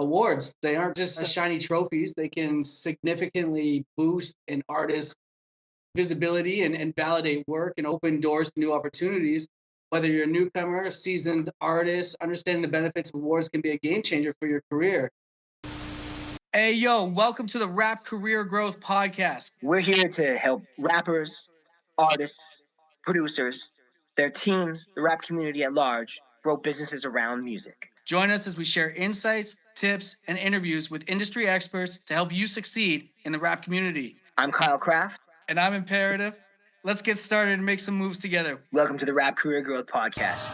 Awards, they aren't just shiny trophies. They can significantly boost an artist's visibility and validate work and open doors to new opportunities. Whether you're a newcomer, a seasoned artist, understanding the benefits of awards can be a game changer for your career. Hey, yo, welcome to the Rap Career Growth Podcast. We're here to help rappers, artists, producers, their teams, the rap community at large, grow businesses around music. Join us as we share insights, tips, and interviews with industry experts to help you succeed in the rap community. I'm Kyle Kraft. And I'm Imperative. Let's get started and make some moves together. Welcome to the Rap Career Growth Podcast.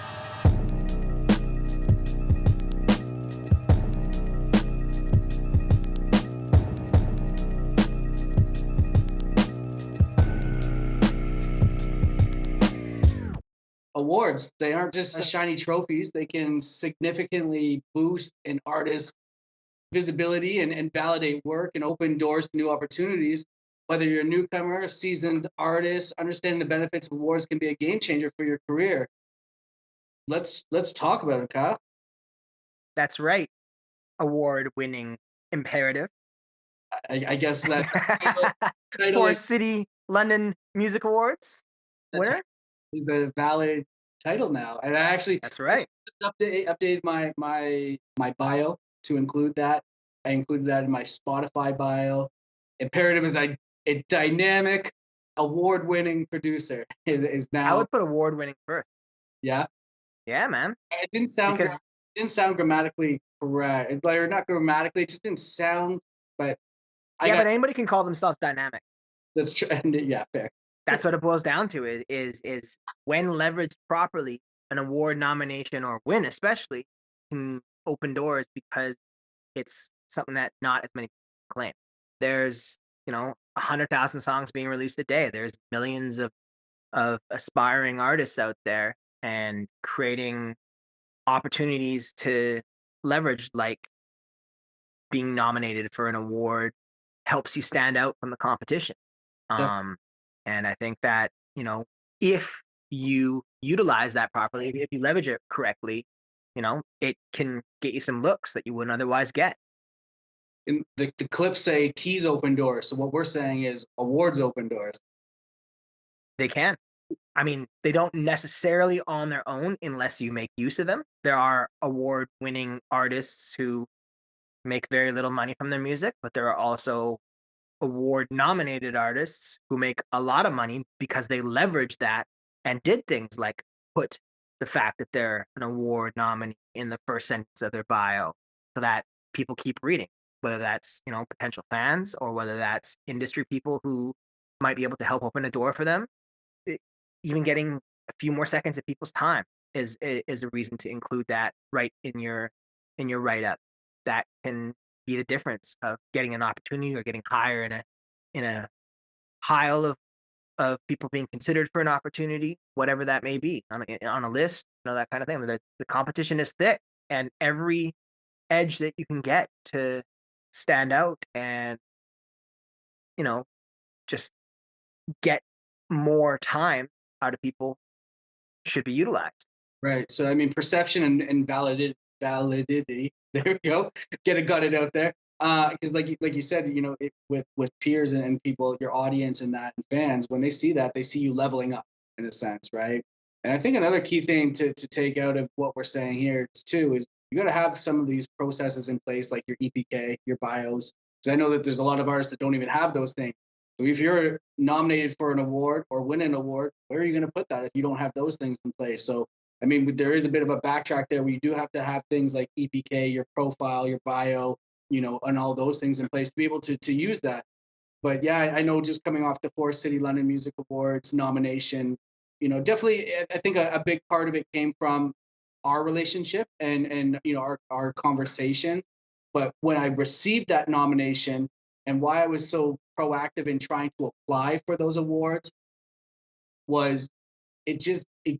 Awards, they aren't just shiny trophies. They can significantly boost an artist's visibility and validate work and open doors to new opportunities. Whether you're a newcomer, a seasoned artist, understanding the benefits of awards can be a game changer for your career. Let's talk about it, Kyle. That's right. Award-winning Imperative. I guess that For City London Music Awards winner is a valid title now, and I actually that's right. Just updated my bio to include that. I included that in my Spotify bio. Imperative is a dynamic, award-winning producer. It is now. I would put award-winning first. Yeah. Yeah, man. It didn't sound grammatically correct. Like, or not grammatically, it just didn't sound. But but anybody can call themselves dynamic. That's true. Yeah, fair. That's what it boils down to. Is when leveraged properly, an award nomination or win especially can open doors because it's something that not as many people claim. There's 100,000 songs being released a day. There's millions of aspiring artists out there, and creating opportunities to leverage, like being nominated for an award, helps you stand out from the competition. Yeah. And I think that, if you utilize that properly, if you leverage it correctly, it can get you some looks that you wouldn't otherwise get. And the clips say keys open doors. So what we're saying is awards open doors. They can. I mean, they don't necessarily on their own unless you make use of them. There are award-winning artists who make very little money from their music, but there are also award-nominated artists who make a lot of money because they leveraged that and did things like put the fact that they're an award nominee in the first sentence of their bio so that people keep reading, whether that's, potential fans or whether that's industry people who might be able to help open a door for them. Even getting a few more seconds of people's time is a reason to include that right in your write-up. That can be the difference of getting an opportunity or getting higher in a pile of people being considered for an opportunity, whatever that may be, on a list, that kind of thing. The competition is thick, and every edge that you can get to stand out and just get more time out of people should be utilized. Right. So I mean, perception and validity. There we go. Got it out there. Because like you said, with peers and people, your audience and fans, when they see that, they see you leveling up in a sense, right? And I think another key thing to take out of what we're saying here too is you got to have some of these processes in place, like your EPK, your bios. Because I know that there's a lot of artists that don't even have those things. So if you're nominated for an award or win an award, where are you going to put that if you don't have those things in place? So I mean, there is a bit of a backtrack there where you do have to have things like EPK, your profile, your bio, and all those things in place to be able to use that. But yeah, I know just coming off the Forest City London Music Awards nomination, definitely I think a big part of it came from our relationship and our conversation. But when I received that nomination and why I was so proactive in trying to apply for those awards was it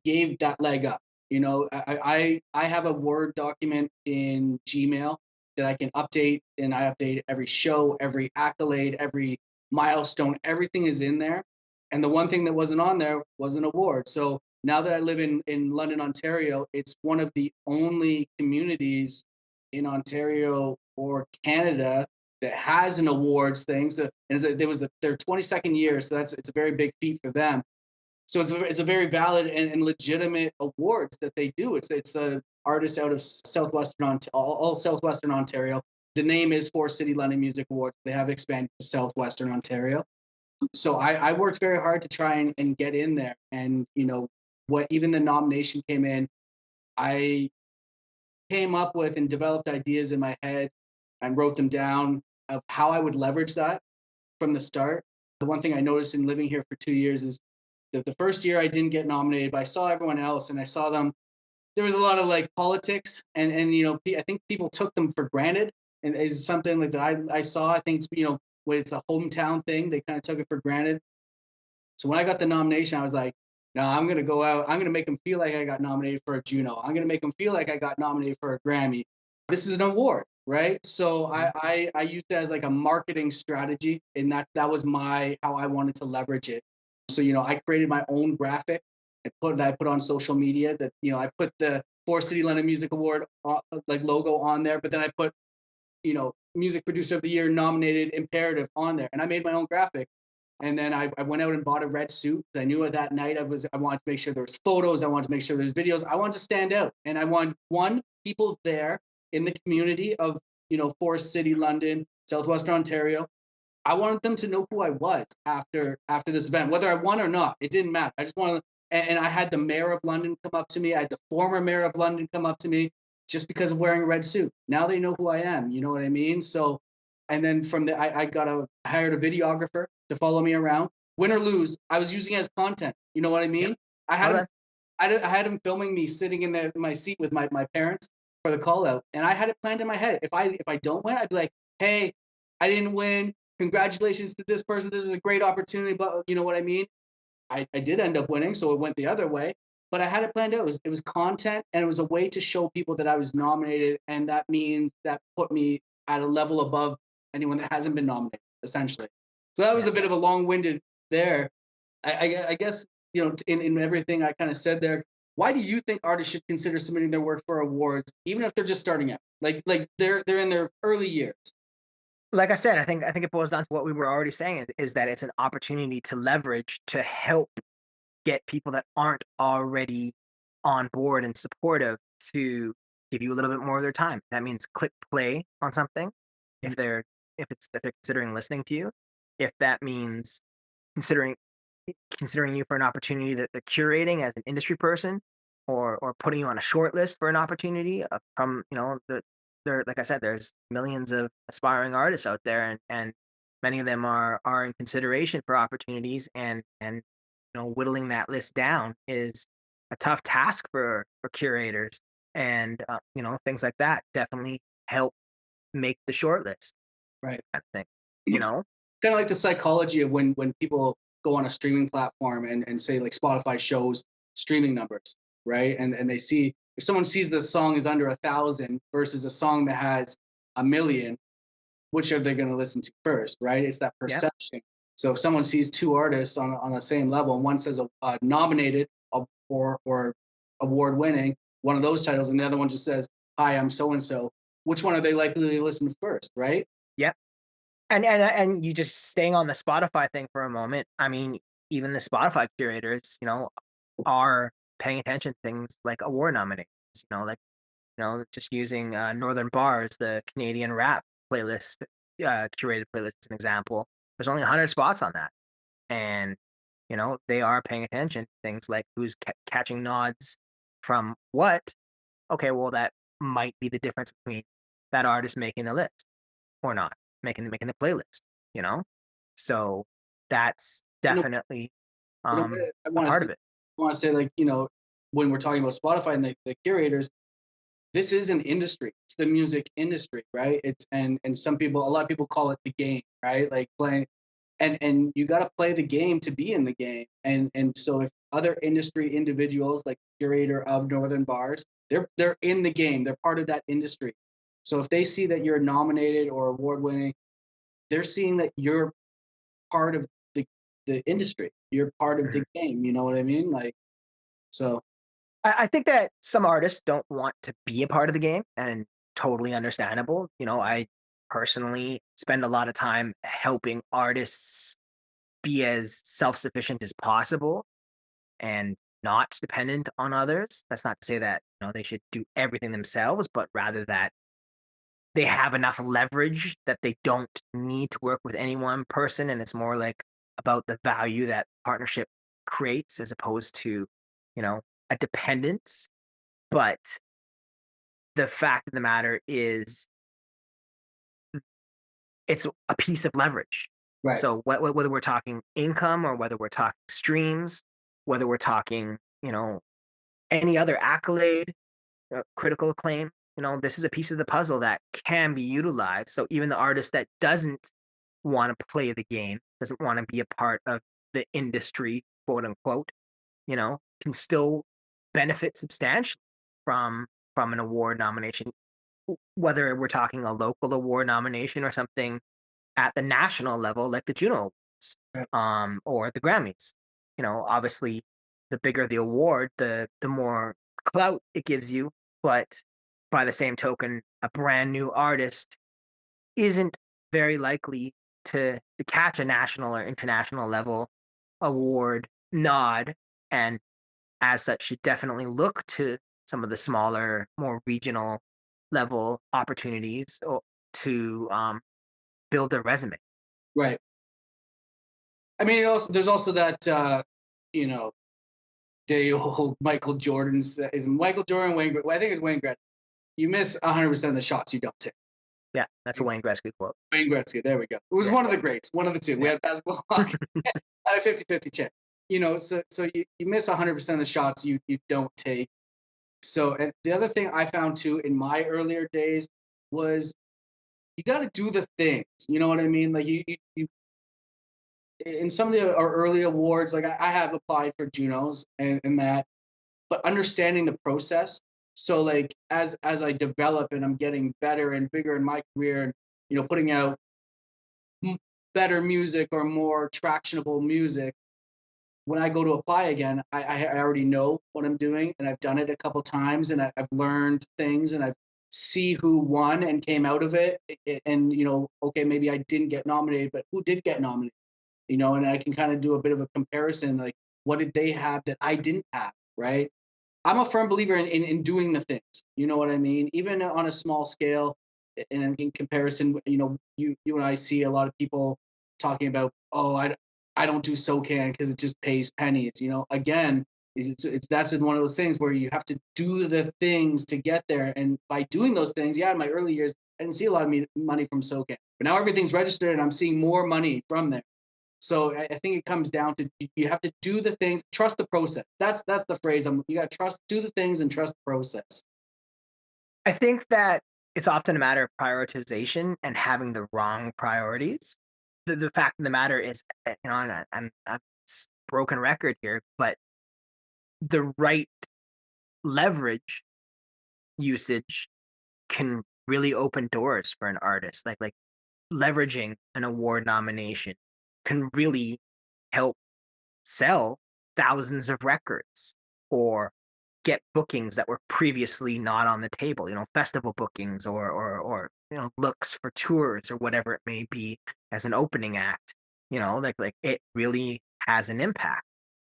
gave that leg up. I have a Word document in Gmail that I can update, and I update every show, every accolade, every milestone, everything is in there. And the one thing that wasn't on there was an award. So now that I live in London, Ontario, it's one of the only communities in Ontario or Canada that has an awards thing. So and there was their 22nd year, so it's a very big feat for them. So it's a very valid and legitimate awards that they do. It's a artist out of all southwestern Ontario. The name is Forest City London Music Awards. They have expanded to southwestern Ontario. So I worked very hard to try and get in there. And what even the nomination came in, I came up with and developed ideas in my head and wrote them down of how I would leverage that from the start. The one thing I noticed in living here for 2 years is that the first year I didn't get nominated, but I saw everyone else and I saw them. There was a lot of like politics and I think people took them for granted, and is something like that I saw. I think it's when it's a hometown thing, they kind of took it for granted. So when I got the nomination, I was like, no, I'm going to go out. I'm going to make them feel like I got nominated for a Juno. I'm going to make them feel like I got nominated for a Grammy. This is an award, right? So I used it as like a marketing strategy, and that was how I wanted to leverage it. So, I created my own graphic and I put on social media that, I put the Forest City London Music Award like logo on there, but then I put, Music Producer of the Year nominated Imperative on there, and I made my own graphic. And then I went out and bought a red suit. I knew that night I wanted to make sure there was photos. I wanted to make sure there's videos. I wanted to stand out. And I want people there in the community of, Forest City, London, Southwestern Ontario. I wanted them to know who I was after this event, whether I won or not. It didn't matter. I just wanted, and I had the mayor of London come up to me. I had the former mayor of London come up to me just because of wearing a red suit. Now they know who I am. You know what I mean? So, and then from there, I hired a videographer to follow me around. Win or lose, I was using it as content. You know what I mean? Yep. I had him filming me sitting in my seat with my parents for the call out, and I had it planned in my head. If I don't win, I'd be like, hey, I didn't win. Congratulations to this person. This is a great opportunity, but you know what I mean? I did end up winning, so it went the other way. But I had it planned out. It was content, and it was a way to show people that I was nominated, and that means that put me at a level above anyone that hasn't been nominated, essentially. So that was a bit of a long-winded there. I guess, in everything I kind of said there, why do you think artists should consider submitting their work for awards, even if they're just starting out? Like they're in their early years. Like I said, I think it boils down to what we were already saying, is that it's an opportunity to leverage to help get people that aren't already on board and supportive to give you a little bit more of their time. That means click play on something if they're considering listening to you. If that means considering you for an opportunity that they're curating as an industry person, or putting you on a short list for an opportunity from like I said, there's millions of aspiring artists out there, and many of them are in consideration for opportunities, and whittling that list down is a tough task for curators, and things like that definitely help make the short list. Right. I think, kind of like the psychology of when people go on a streaming platform and say like Spotify shows streaming numbers, right? And they see, if someone sees the song is under 1,000 versus a song that has 1 million, which are they going to listen to first, right? It's that perception. Yep. So if someone sees two artists on the same level, and one says nominated or award winning, one of those titles, and the other one just says, hi, I'm so and so, which one are they likely to listen to first, right? Yep. And you just staying on the Spotify thing for a moment. I mean, even the Spotify curators, are paying attention to things like award nominations. Just using Northern Bars, the Canadian rap playlist, curated playlist as an example. There's only 100 spots on that, and they are paying attention to things like who's catching nods from what. Okay, well, that might be the difference between that artist making the list or not making the playlist. So that's definitely a part of it. I want to say, like, when we're talking about Spotify and the curators, this is an industry. It's the music industry, right? It's and a lot of people call it the game, right? Like playing, and you got to play the game to be in the game. And so if other industry individuals, like curator of Northern Bars, they're in the game. They're part of that industry. So if they see that you're nominated or award winning, they're seeing that you're part of the industry. You're part of the game. You know what I mean? Like, so. I think that some artists don't want to be a part of the game and totally understandable. I personally spend a lot of time helping artists be as self-sufficient as possible and not dependent on others. That's not to say that, they should do everything themselves, but rather that they have enough leverage that they don't need to work with any one person. And it's more like about the value that partnership creates as opposed to, a dependence. But the fact of the matter is, it's a piece of leverage. Right. So whether we're talking income or whether we're talking streams, whether we're talking, any other accolade, critical acclaim, this is a piece of the puzzle that can be utilized. So even the artist that doesn't want to play the game, doesn't want to be a part of the industry, quote unquote, can still benefit substantially from an award nomination, whether we're talking a local award nomination or something at the national level, like the Juno Awards, or the Grammys. Obviously, the bigger the award, the more clout it gives you. But by the same token, a brand new artist isn't very likely to catch a national or international level award nod, and as such, should definitely look to some of the smaller, more regional level opportunities to build their resume. Right. I mean, there's also that you know day old Michael Jordan's is Michael Jordan Wayne. Well, I think it's Wayne Gretzky. You miss 100% of the shots you don't take. Yeah, that's a Wayne Gretzky quote. Wayne Gretzky. There we go. It was one of the greats. One of the two. Yeah. We had basketball, hockey, had a 50-50 chance. So you miss 100% of the shots you don't take. So, and the other thing I found too in my earlier days was you got to do the things. You know what I mean? Like you in some of our early awards, like I have applied for Junos and that, but understanding the process. So like as I develop and I'm getting better and bigger in my career, and putting out better music or more tractionable music, when I go to apply again, I already know what I'm doing, and I've done it a couple times, and I've learned things, and I see who won and came out of it, and okay, maybe I didn't get nominated, but who did get nominated? And I can kind of do a bit of a comparison, like what did they have that I didn't have, right? I'm a firm believer in doing the things, you know what I mean? Even on a small scale, and in comparison, you and I see a lot of people talking about, oh, I don't do SoCan because it just pays pennies. Again, it's that's one of those things where you have to do the things to get there, and by doing those things, yeah, in my early years, I didn't see a lot of money from SoCan, but now everything's registered, and I'm seeing more money from there. So I think it comes down to you have to do the things, trust the process. That's the phrase. You got to do the things and trust the process. I think that it's often a matter of prioritization and having the wrong priorities. The fact of the matter is, and I'm broken record here, but the right leverage usage can really open doors for an artist. Like leveraging an award nomination can really help sell thousands of records or get bookings that were previously not on the table, festival bookings or looks for tours or whatever it may be as an opening act. Like it really has an impact.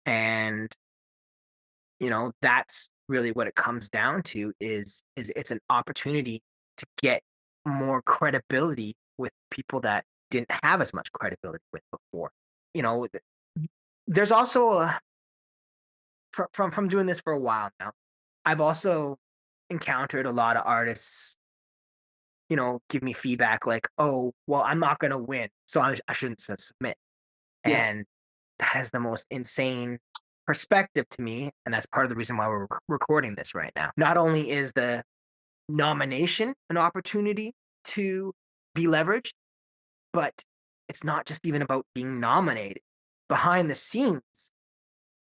And that's really what it comes down to is it's an opportunity to get more credibility with people that didn't have as much credibility with before. There's also from doing this for a while now, I've also encountered a lot of artists, give me feedback like, oh, well, I'm not going to win, so I shouldn't submit. Yeah. And that is the most insane perspective to me. And that's part of the reason why we're recording this right now. Not only is the nomination an opportunity to be leveraged, but it's not just even about being nominated. Behind the scenes,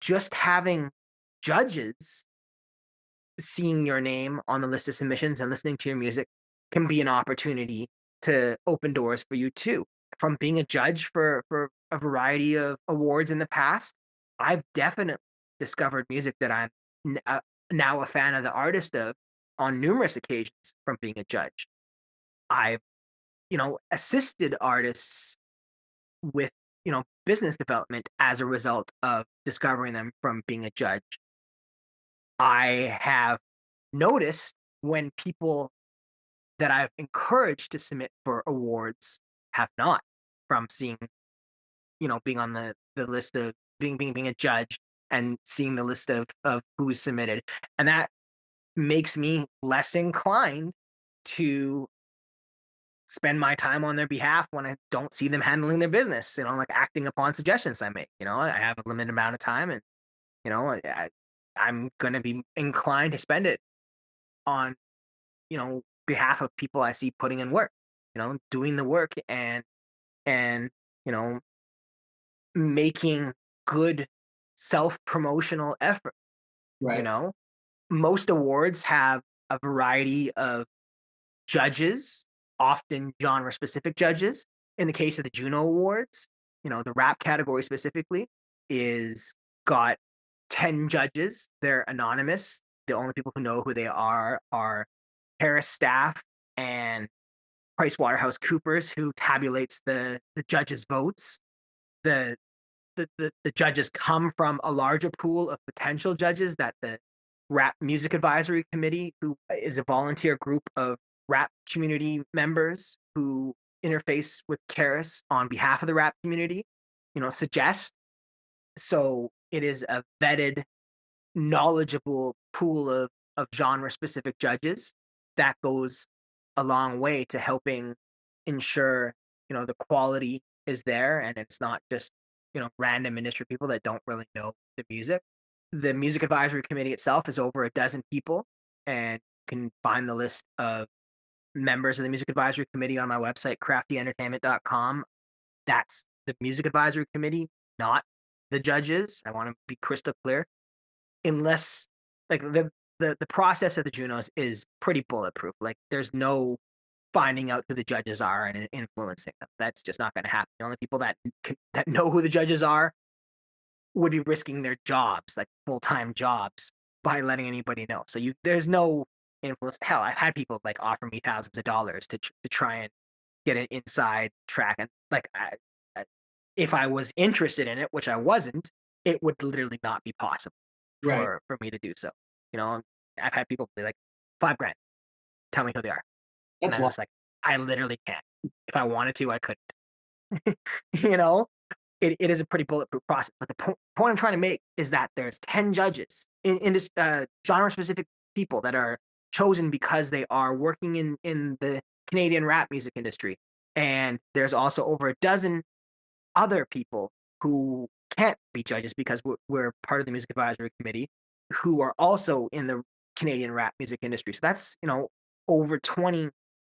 just having judges seeing your name on the list of submissions and listening to your music can be an opportunity to open doors for you too. From being a judge for a variety of awards in the past, I've definitely discovered music that I'm now a fan of the artist of on numerous occasions from being a judge. I've, assisted artists with, business development as a result of discovering them from being a judge. I have noticed when people that I've encouraged to submit for awards have not, from seeing, being on the list of being a judge and seeing the list of who's submitted. And that makes me less inclined to spend my time on their behalf when I don't see them handling their business, like acting upon suggestions I make. I have a limited amount of time, and I'm going to be inclined to spend it on, behalf of people I see putting in work, doing the work and, making good self-promotional effort. Right. Most awards have a variety of judges, often genre-specific judges. In the case of the Juno Awards, the rap category specifically is got 10 judges. They're anonymous. The only people who know who they are Harris staff and PricewaterhouseCoopers, who tabulates the judges' votes. The, the judges come from a larger pool of potential judges that the Rap Music Advisory Committee, who is a volunteer group of rap community members who interface with Karis on behalf of the rap community, suggest. So it is a vetted, knowledgeable pool of genre-specific judges that goes a long way to helping ensure, the quality is there and it's not just, random industry people that don't really know the music. The Music Advisory Committee itself is over a dozen people, and you can find the list of members of the Music Advisory Committee on my website, CraftyEntertainment.com. That's the Music Advisory Committee, not the judges. I want to be crystal clear. Unless, like, the process of the Junos is pretty bulletproof. Like, there's no finding out who the judges are and influencing them. That's just not going to happen. The only people that know who the judges are would be risking their jobs, like full-time jobs, by letting anybody know. So there's no influence. Hell, I've had people like offer me thousands of dollars to try and get an inside track, and like if I was interested in it, which I wasn't, it would literally not be possible for me to do so. I've had people be like, $5,000, tell me who they are. That's and I was like, I literally can't. If I wanted to, I couldn't. you know, it is a pretty bulletproof process. But the point I'm trying to make is that there's 10 judges in this genre-specific people that are chosen because they are working in the Canadian rap music industry. And there's also over a dozen other people who can't be judges because we're part of the Music Advisory Committee, who are also in the Canadian rap music industry. So that's, over 20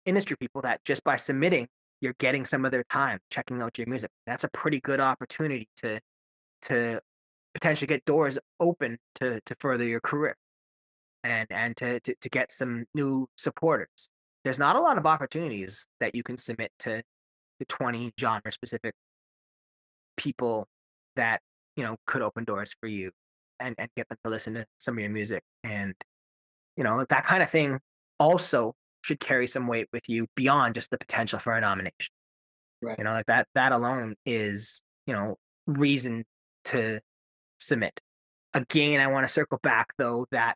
industry people that just by submitting, you're getting some of their time checking out your music. That's a pretty good opportunity to potentially get doors open to further your career and to get some new supporters. There's not a lot of opportunities that you can submit to the 20 genre specific people that could open doors for you and get them to listen to some of your music. And that kind of thing also should carry some weight with you beyond just the potential for a nomination. Right. Like that alone is reason to submit. Again, I want to circle back though that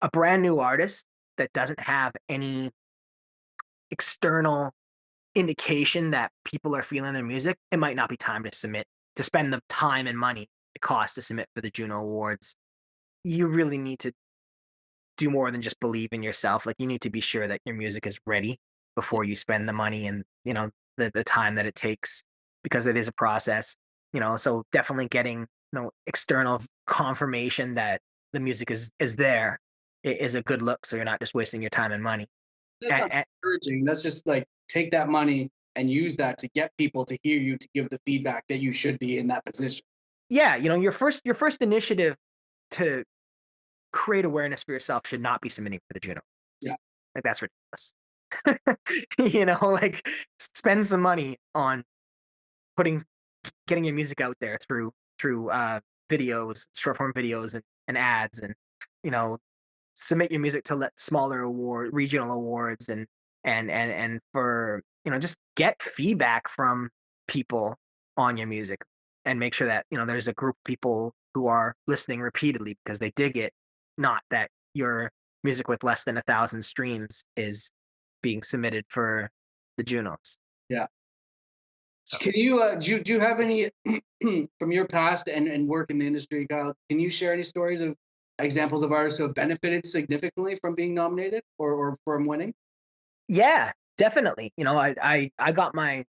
a brand new artist that doesn't have any external indication that people are feeling their music, it might not be time to submit, to spend the time and money it costs to submit for the Juno Awards. You really need to do more than just believe in yourself. Like, you need to be sure that your music is ready before you spend the money and the time that it takes, because it is a process. So definitely getting external confirmation that the music is there is a good look, so you're not just wasting your time and money. That's not encouraging. That's just like, take that money and use that to get people to hear you, to give the feedback that you should be in that position. Yeah, your first initiative to create awareness for yourself should not be submitting for the Juno. Yeah, like, that's ridiculous. Like, spend some money on getting your music out there through videos, short form videos, and ads, and submit your music to smaller regional awards, and for just get feedback from people on your music, and make sure that there's a group of people who are listening repeatedly because they dig it, not that your music with less than 1,000 streams is being submitted for the Junos. Yeah. So. Can you do you have any from your past and work in the industry, Kyle? Can you share any stories of examples of artists who have benefited significantly from being nominated or from winning? Yeah, definitely. I got my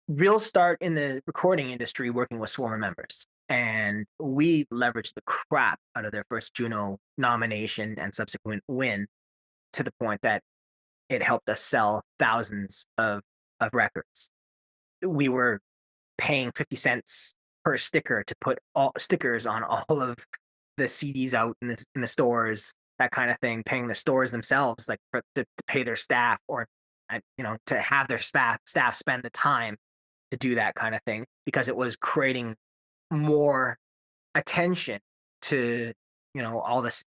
real start in the recording industry working with Swollen Members, and we leveraged the crap out of their first Juno nomination and subsequent win to the point that it helped us sell thousands of records. We were paying 50 cents per sticker to put all stickers on all of the CDs out in the stores, that kind of thing, paying the stores themselves like to pay their staff, or to have their staff spend the time to do that kind of thing, because it was creating more attention to all this,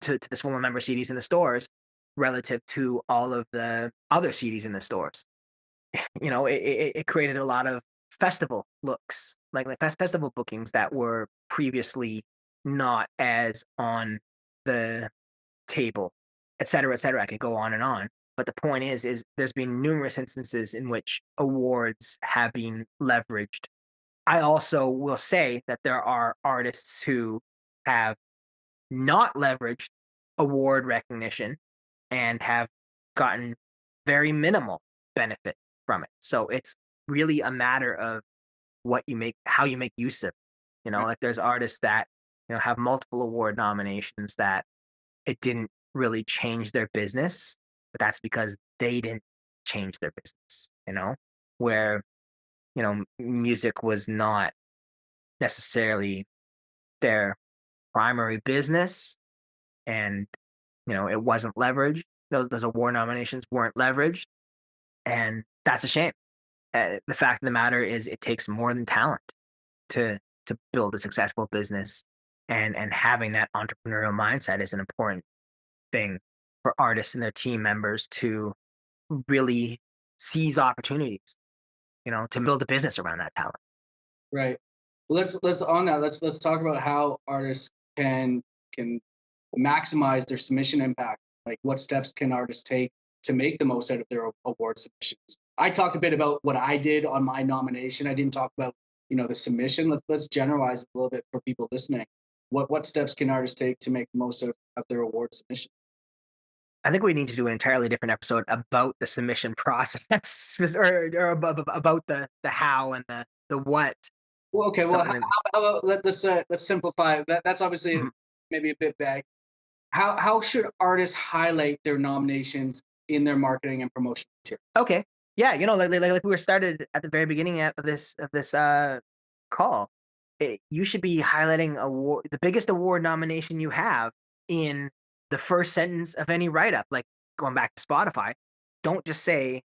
to the Swollen Member CDs in the stores relative to all of the other CDs in the stores. It created a lot of festival looks, like festival bookings that were previously not as on the table, et cetera, et cetera. I could go on and on. But the point is there's been numerous instances in which awards have been leveraged. I also will say that there are artists who have not leveraged award recognition and have gotten very minimal benefit from it. So it's really a matter of how you make use of it. Like there's artists that have multiple award nominations that it didn't really change their business, but that's because they didn't change their business. Where music was not necessarily their primary business, and it wasn't leveraged. Those award nominations weren't leveraged, and that's a shame. The fact of the matter is, it takes more than talent to build a successful business, and having that entrepreneurial mindset is an important thing for artists and their team members to really seize opportunities, to build a business around that talent. Right. Well, let's on that. Let's talk about how artists can maximize their submission impact. Like, what steps can artists take to make the most out of their award submissions? I talked a bit about what I did on my nomination. I didn't talk about the submission. Let's generalize a little bit for people listening. What steps can artists take to make the most of their award submission? I think we need to do an entirely different episode about the submission process, or about the how and the what. Well, okay. Well, how about let's simplify. That's obviously maybe a bit vague. How should artists highlight their nominations in their marketing and promotion materials? Okay. Yeah, like we were started at the very beginning of this call. You should be highlighting the biggest award nomination you have in the first sentence of any write-up. Like, going back to Spotify, don't just say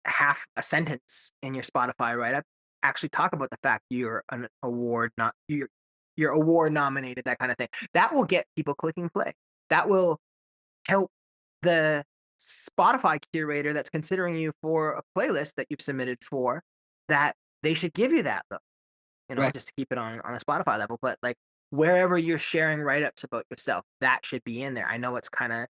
half a sentence in your Spotify write-up. Actually talk about the fact you're an award, not you're award nominated, that kind of thing. That will get people clicking play. That will help the Spotify curator that's considering you for a playlist that you've submitted for, that they should give you that, though. Right. Just to keep it on a Spotify level. But like, wherever you're sharing write-ups about yourself, that should be in there. I know it's kind of,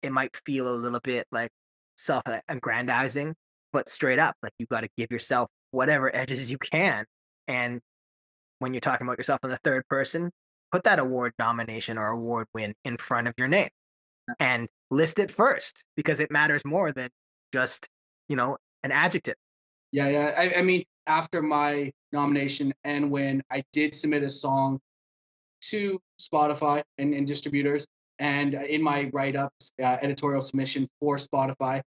it might feel a little bit like self-aggrandizing, but straight up, like, you've got to give yourself whatever edges you can. And when you're talking about yourself in the third person, put that award nomination or award win in front of your name and list it first, because it matters more than just an adjective. Yeah. I mean, after my nomination and when I did submit a song to Spotify and distributors, and in my write-ups, editorial submission for Spotify,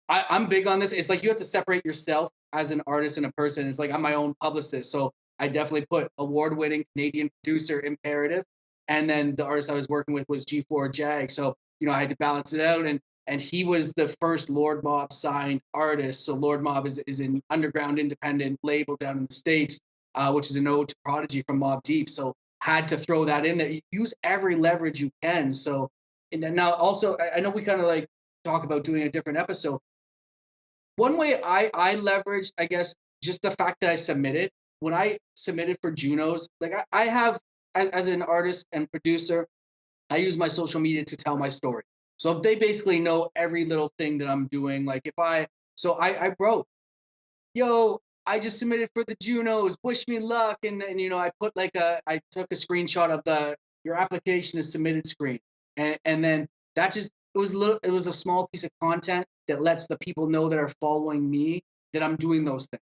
I'm big on this. It's like, you have to separate yourself as an artist and a person. It's like, I'm my own publicist, so I definitely put award-winning Canadian producer imperative, and then the artist I was working with was G4 Jag. So I had to balance it out, and he was the first Lord Mob signed artist. So Lord Mob is an underground independent label down in the States, which is an ode to Prodigy from Mobb Deep. So had to throw that in there. Use every leverage you can. So And then now also, I know we kind of like talk about doing a different episode. One way I leveraged, I guess, just the fact that I submitted when I submitted for Junos, like I have as an artist and producer, I use my social media to tell my story. So if they basically know every little thing that I'm doing, like if I, so I wrote, yo, I just submitted for the Junos, wish me luck. And you know, I took a screenshot of your application is submitted screen. And then that just, it was a small piece of content that lets the people know that are following me that I'm doing those things.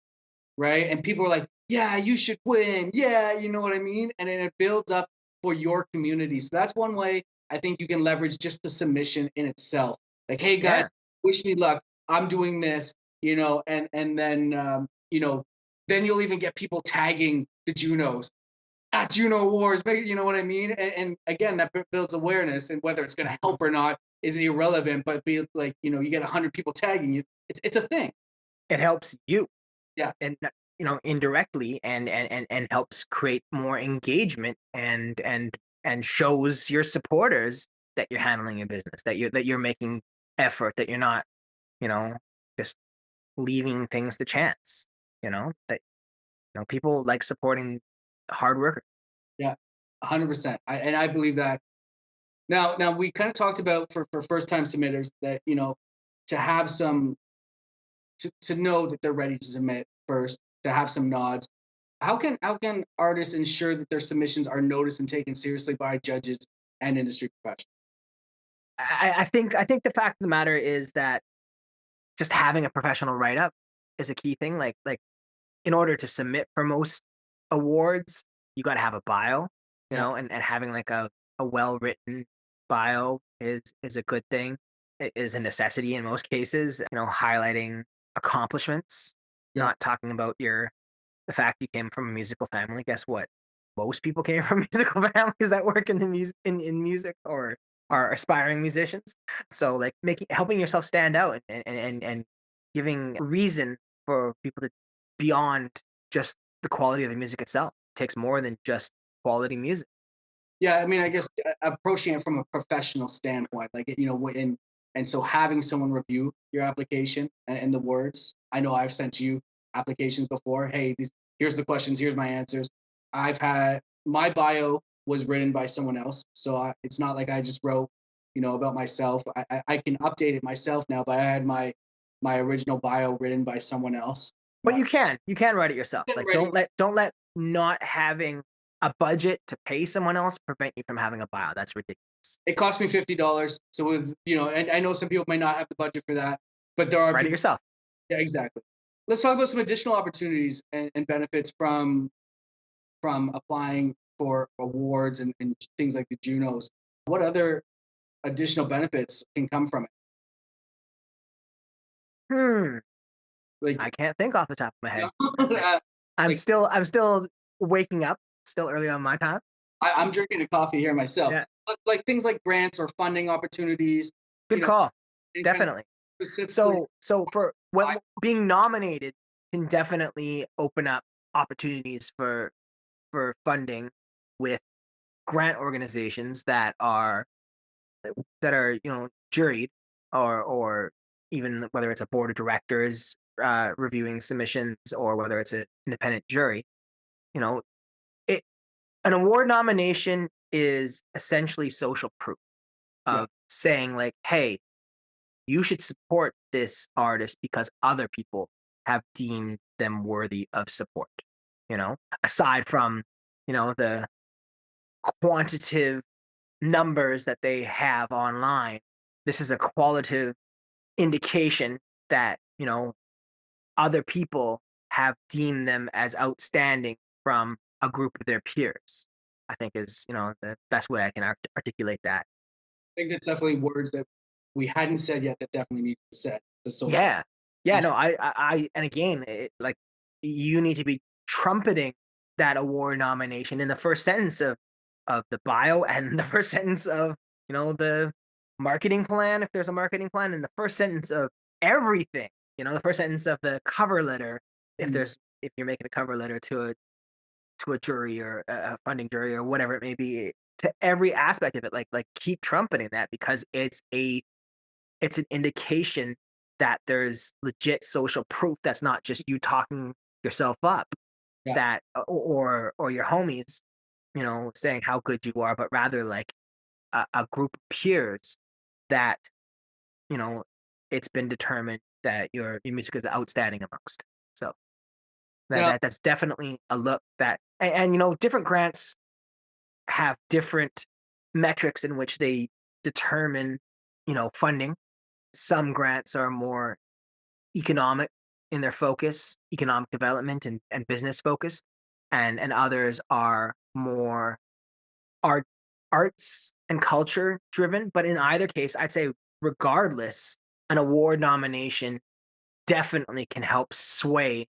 Right. And people are like, yeah, you should win. Yeah. You know what I mean? And then it builds up for your community. So that's one way I think you can leverage just the submission in itself. Like, hey Yeah. guys, wish me luck. I'm doing this, you know, and then you know, then you'll even get people tagging the Junos at Juno Awards. You know what I mean? And again, that builds awareness, and whether it's going to help or not is irrelevant. But be like, you know, you get 100 people tagging you. It's a thing. It helps you. Yeah. And indirectly, and helps create more engagement, and shows your supporters that you're handling your business, that you're making effort, that you're not, just leaving things to chance. That people like supporting hard work. Yeah, 100%. And I believe that. Now we kind of talked about for first time submitters that, you know, to have some to know that they're ready to submit first, to have some nods. How can artists ensure that their submissions are noticed and taken seriously by judges and industry professionals? I think the fact of the matter is that just having a professional write up is a key thing. Like in order to submit for most awards, you got to have a bio, Yeah, and having like a well written bio is a good thing. It is a necessity in most cases. Highlighting accomplishments, yeah, not talking about the fact you came from a musical family. Guess what? Most people came from musical families that work in the music in music, or are aspiring musicians. So like helping yourself stand out, and giving reason for people to beyond just the quality of the music itself. It takes more than just quality music. yeah. I mean, I guess approaching it from a professional standpoint, like, you know, and so having someone review your application and the words. I know I've sent you applications before. Hey, here's the questions. Here's my answers. I've had my bio was written by someone else, so it's not like I just wrote, you know, about myself. I can update it myself now, but I had my original bio written by someone else. But you can write it yourself. Get Like ready. don't let not having a budget to pay someone else prevent you from having a bio. That's ridiculous. It cost me $50, so it was, you know, and I know some people may not have the budget for that, but there are Write it people. yourself. Yeah, exactly. Let's talk about some additional opportunities and benefits from applying for awards and things like the Junos. What other additional benefits can come from it? Hmm. Like, I can't think off the top of my head. I'm like still I'm still waking up. Still early on my time. I'm drinking a coffee here myself. Yeah. Like things like grants or funding opportunities, you Good know, call. and kind of Definitely. specifically. So for when being nominated can definitely open up opportunities for funding with grant organizations that are juried, or even whether it's a board of directors reviewing submissions, or whether it's an independent jury. You know, it an award nomination is essentially social proof Yeah, of saying like, hey, you should support this artist because other people have deemed them worthy of support. Aside from the quantitative numbers that they have online, this is a qualitative indication that other people have deemed them as outstanding from a group of their peers. I think is the best way I can articulate that. I think that's definitely words that we hadn't said yet that definitely need to be said. The social. Yeah. Yeah, no, and again, like, you need to be trumpeting that award nomination in the first sentence of the bio, and the first sentence of, the marketing plan, if there's a marketing plan, and the first sentence of everything, the first sentence of the cover letter, Mhm. if you're making a cover letter to a jury, or a funding jury, or whatever it may be. to every aspect of it. Like keep trumpeting that, because it's an indication that there's legit social proof that's not just you talking yourself up, Yeah. that or your homies, saying how good you are, but rather like a group of peers that, you know, it's been determined that your music is outstanding amongst. So Now, that's definitely a look that, and different grants have different metrics in which they determine, funding. Some grants are more economic in their focus, economic development and business focused, and others are more art arts and culture driven. But in either case, I'd say regardless, an award nomination definitely can help sway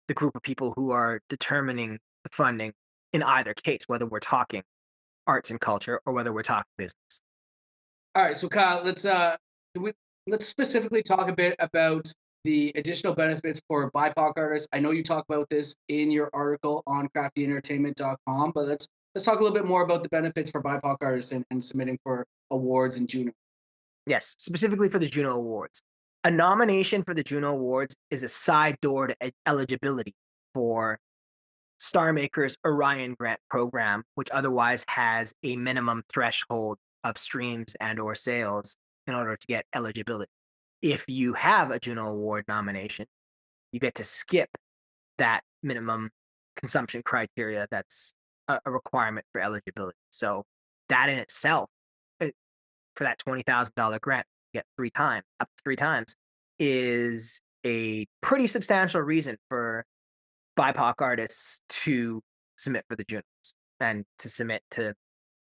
the group of people who are determining the funding in either case, whether we're talking arts and culture or whether we're talking business. all right, so Kyle, we, let's specifically talk a bit about the additional benefits for BIPOC artists. I know you talk about this in your article on CraftyEntertainment.com, but let's talk a little bit more about the benefits for BIPOC artists and submitting for awards in Juno. Yes, specifically for the Juno Awards. A nomination for the Juno Awards is a side door to eligibility for Star Maker's Orion Grant program, which otherwise has a minimum threshold of streams and or sales in order to get eligibility. If you have a Juno Award nomination, you get to skip that minimum consumption criteria that's a requirement for eligibility. So that in itself, for that $20,000 grant, get up to 3 times, is a pretty substantial reason for BIPOC artists to submit for the Junos and to submit to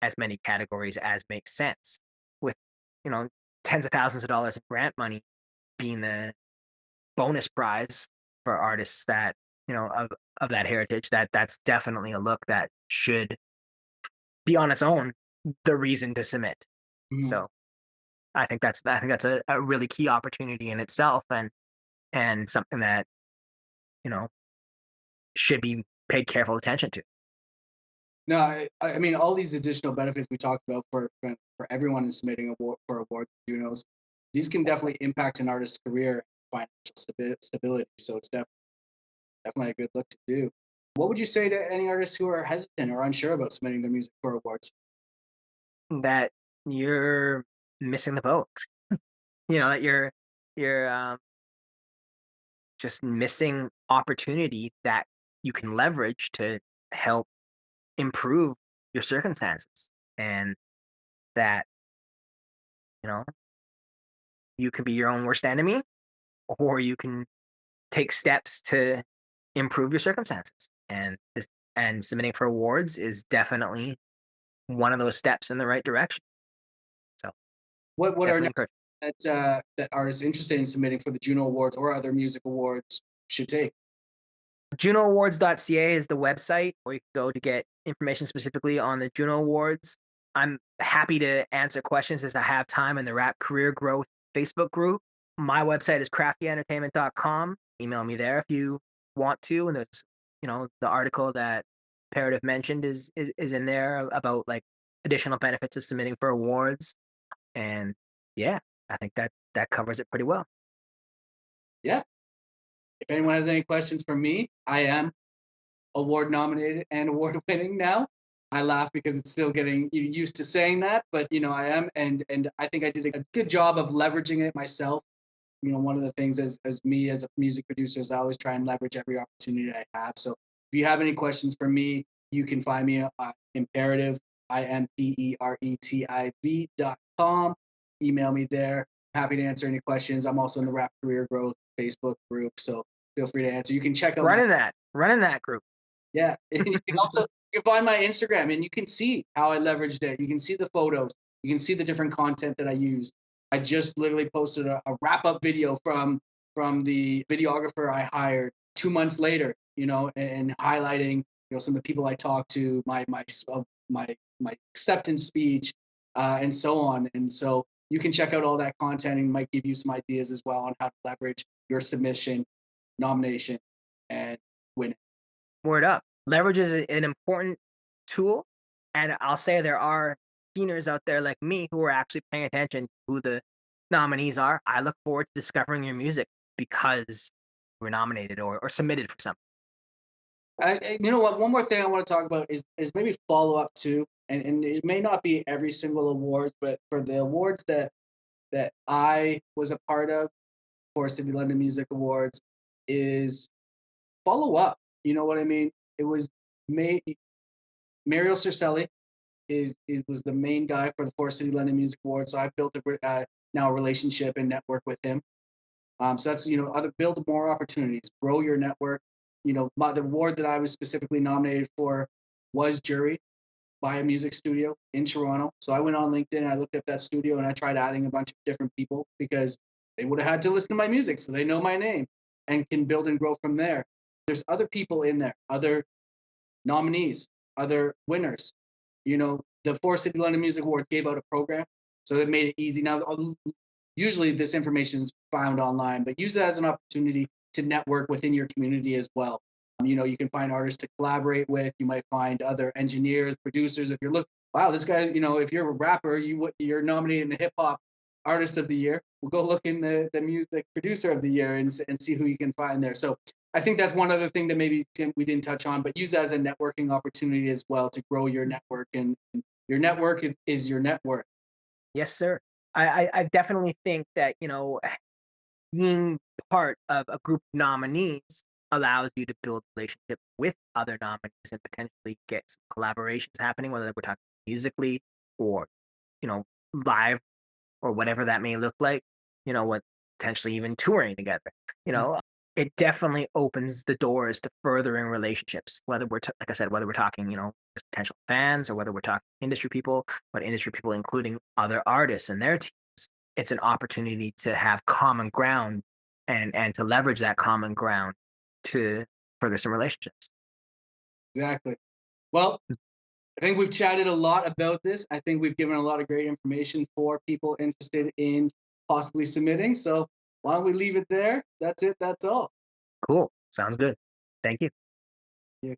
as many categories as makes sense, with tens of thousands of dollars in grant money being the bonus prize for artists that of that heritage. That's definitely a look that should be on its own the reason to submit. Mhm. So I think that's a really key opportunity in itself, and something that you know should be paid careful attention to. No, I mean all these additional benefits we talked about for everyone in submitting for awards Junos, these can definitely impact an artist's career, financial stability. So it's definitely a good look to do. What would you say to any artists who are hesitant or unsure about submitting their music for awards? That you're missing the boat. That you're just missing opportunity that you can leverage to help improve your circumstances, and that you know you can be your own worst enemy, or you can take steps to improve your circumstances. And submitting for awards is definitely one of those steps in the right direction. So What are definitely next encourage. that artists interested in submitting for the Juno Awards or other music awards should take? JunoAwards.ca is the website where you can go to get information specifically on the Juno Awards. I'm happy to answer questions as I have time in the Rap Career Growth Facebook group. My website is CraftyEntertainment.com. Email me there if you want to. And there's, the article that Imperative mentioned is in there about like additional benefits of submitting for awards. And yeah, I think that covers it pretty well. Yeah. If anyone has any questions for me, I am award nominated and award winning now. I laugh because it's still getting used to saying that, but I am, and I think I did a good job of leveraging it myself. One of the things as me as a music producer is I always try and leverage every opportunity I have. So if you have any questions for me, you can find me at Imperative, IMPERETIV.com. Email me there. Happy to answer any questions. I'm also in the Rap Career Growth Facebook group, so feel free to answer. You can check out Running that group. yeah. And you can also find my Instagram and you can see how I leveraged it. You can see the photos. You can see the different content that I used. I just literally posted a wrap-up video from the videographer I hired 2 months later, and highlighting, some of the people I talked to, my acceptance speech, and so on. And so you can check out all that content and might give you some ideas as well on how to leverage your submission, nomination, and win it. Word up. Leverage is an important tool, And I'll say there are keeners out there like me who are actually paying attention to who the nominees are. I look forward to discovering your music because we're nominated or submitted for something. You know what? One more thing I want to talk about is maybe follow up to, and it may not be every single award, but for the awards that I was a part of for City London Music Awards, is follow up. You know what I mean? It was made. Mario Cercelli it was the main guy for the Forest City London Music Awards. So I've built now a relationship and network with him. So that's other build more opportunities, grow your network. The award that I was specifically nominated for was jury by a music studio in Toronto. So I went on LinkedIn and I looked at that studio and I tried adding a bunch of different people because they would have had to listen to my music, so they know my name and can build and grow from there. There's other people in there, other nominees, other winners. The Forest City London Music Awards gave out a program, so it made it easy. Now, usually this information is found online, but use it as an opportunity to network within your community as well. You can find artists to collaborate with. You might find other engineers, producers. If you're wow, this guy, if you're a rapper, you're nominated in the hip hop artist of the year. We'll go look in the music producer of the year and see who you can find there. So I think that's one other thing that maybe we didn't touch on, but use that as a networking opportunity as well to grow your network, and your network is your net worth. Yes, sir. I definitely think that, being part of a group of nominees allows you to build relationship with other nominees and potentially get some collaborations happening, whether we're talking musically or, live or whatever that may look like, what potentially even touring together. It definitely opens the doors to furthering relationships, whether like I said, whether we're talking, potential fans or whether we're talking industry people, but industry people including other artists and their teams. It's an opportunity to have common ground and to leverage that common ground to further some relationships. Exactly. Well, I think we've chatted a lot about this. I think we've given a lot of great information for people interested in possibly submitting. So why don't we leave it there? That's it. That's all. Cool. Sounds good. Thank you. Yeah.